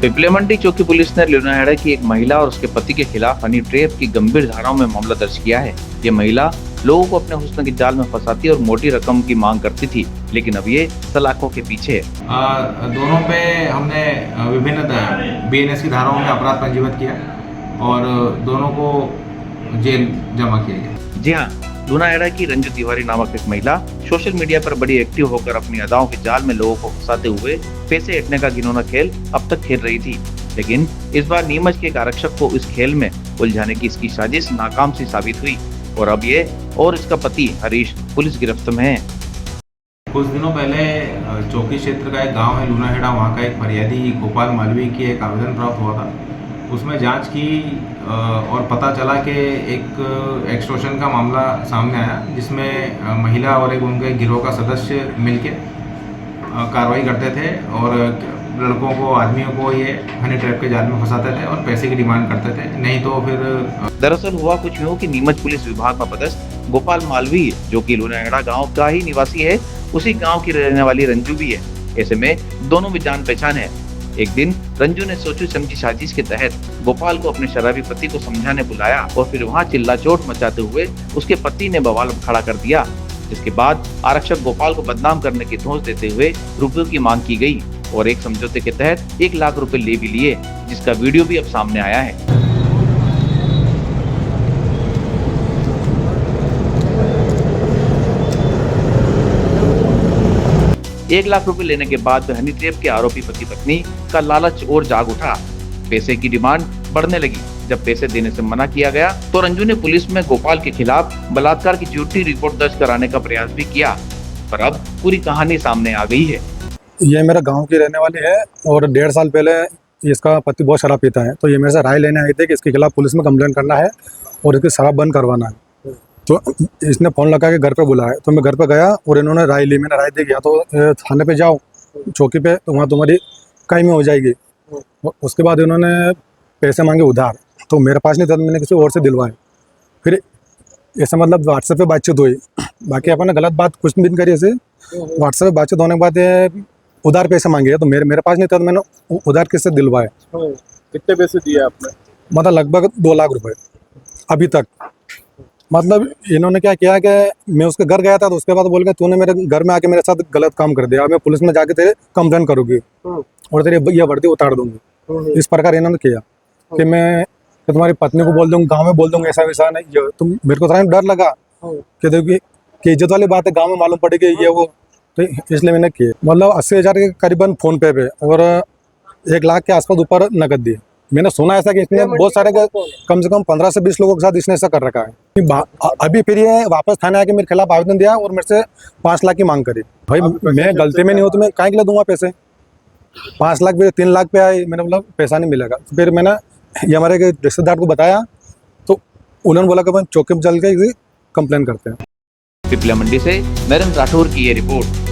पिपले मंडी चौकी पुलिस ने लुनाहेड़ा की एक महिला और उसके पति के खिलाफ हनी ट्रैप की गंभीर धाराओं में मामला दर्ज किया है। ये महिला लोगों को अपने हुस्न के जाल में फंसाती और मोटी रकम की मांग करती थी, लेकिन अब ये सलाखों के पीछे है। दोनों पे हमने विभिन्न बीएनएस की धाराओं में अपराध पंजीबद्ध किया और दोनों को जेल जमा किया गया। जी हाँ, लुनाहेड़ा की रंजू तिवारी नामक एक महिला सोशल मीडिया पर बड़ी एक्टिव होकर अपनी अदाओं के जाल में लोगों को फंसाते हुए पैसे ऐंठने का घिनौना खेल अब तक खेल रही थी, लेकिन इस बार नीमच के एक आरक्षक को इस खेल में उलझाने की इसकी साजिश नाकाम सी साबित हुई और अब ये और इसका पति हरीश पुलिस गिरफ्त में है। कुछ दिनों पहले चौकी क्षेत्र का एक गांव है लुनाहेड़ा, वहाँ का एक फरियादी गोपाल मालवी की एक आवेदन प्राप्त हुआ था। उसमें जांच की और पता चला कि एक एक्सटॉर्शन का मामला सामने आया, जिसमें महिला और एक उनके गिरोह का सदस्य मिलके कार्रवाई करते थे और लड़कों को, आदमियों को ये हनी ट्रैप के जाल में फंसाते थे और पैसे की डिमांड करते थे। नहीं तो फिर दरअसल हुआ कुछ यूं कि नीमच पुलिस विभाग में पदस्थ गोपाल मालवी, जो कि लुनाहेड़ा गांव का ही निवासी है, उसी गांव की रहने वाली रंजू भी है। ऐसे में दोनों में जान पहचान है। एक दिन रंजू ने सोची समझी साजिश के तहत गोपाल को अपने शराबी पति को समझाने बुलाया और फिर वहां चिल्ला चोट मचाते हुए उसके पति ने बवाल खड़ा कर दिया, जिसके बाद आरक्षक गोपाल को बदनाम करने की धौंस देते हुए रुपयों की मांग की गई और एक समझौते के तहत 1 लाख रुपए ले भी लिए, जिसका वीडियो भी अब सामने आया है। 1 लाख रुपए लेने के बाद हनी ट्रैप के आरोपी पति पत्नी का लालच और जाग उठा। पैसे की डिमांड बढ़ने लगी। जब पैसे देने से मना किया गया तो रंजू ने पुलिस में गोपाल के खिलाफ बलात्कार की झूठी रिपोर्ट दर्ज कराने का प्रयास भी किया, पर अब पूरी कहानी सामने आ गई है। ये मेरा गांव की रहने वाली है और 1.5 साल पहले इसका पति बहुत शराब पीता है, तो ये मेरे से राय लेने आए थे कि इसके खिलाफ पुलिस में कंप्लेंट करना है और इसकी शराब बंद करवाना है। तो इसने फ़ोन लगा के घर पे बुलाया, तो मैं घर पे गया और इन्होंने राय ली। मैंने राय दे गया तो थाने पे जाओ, चौकी पे, तो वहाँ तुम्हारी कायमी हो जाएगी। उसके बाद इन्होंने पैसे मांगे उधार, तो मेरे पास नहीं था, मैंने किसी और से दिलवाए। फिर ऐसा मतलब व्हाट्सएप पे बातचीत हुई, बाकी अपन ने गलत बात कुछ भी नहीं करी। ऐसे व्हाट्सएप पे बातचीत होने के बाद उधार पैसे मांगे, तो मेरे पास नहीं था, तो मैंने उधार किससे दिलवाए। कितने पैसे दिए आपने? मतलब लगभग 2 लाख रुपए अभी तक। मतलब इन्होंने क्या किया कि मैं उसके घर गया था, तो उसके बाद बोल के तूने मेरे घर में आके मेरे साथ गलत काम कर दिया, मैं पुलिस में जाके तेरे कंप्लेन करूँगी और तेरी ये वर्दी उतार दूंगी। इस प्रकार इन्होंने किया कि मैं कि तुम्हारी पत्नी को बोल दूंगा, गाँव में बोल दूंगा, ऐसा वैसा नहीं। तुम मेरे को थोड़ा डर लगा कि देखिए कि इज्जत वाली बात है, गाँव में मालूम पड़ेगी ये वो, तो इसलिए मैंने किया। मतलब 80,000 के करीबन फ़ोन पे और 1 लाख के आसपास ऊपर नकद दिए। मैंने सुना ऐसा कि इसने बहुत सारे कम से कम 15 से 20 लोगों के साथ इसने ऐसा कर रखा है। अभी फिर ये वापस थाने आके मेरे खिलाफ आवेदन दिया और मेरे से 5 लाख की मांग करी। भाई मैं गलती में नहीं हूँ तो मैं काहे के लिए दूंगा पैसे? 5 लाख फिर 3 लाख पे आए, मैंने बोला पैसा नहीं मिलेगा। फिर मैंने ये हमारे रिश्तेदार को बताया, तो उन्होंने बोला कि अपन चौकी में चल के कंप्लेन करते हैं। पिपला मंडी से नरेंद्र राठौर की ये रिपोर्ट।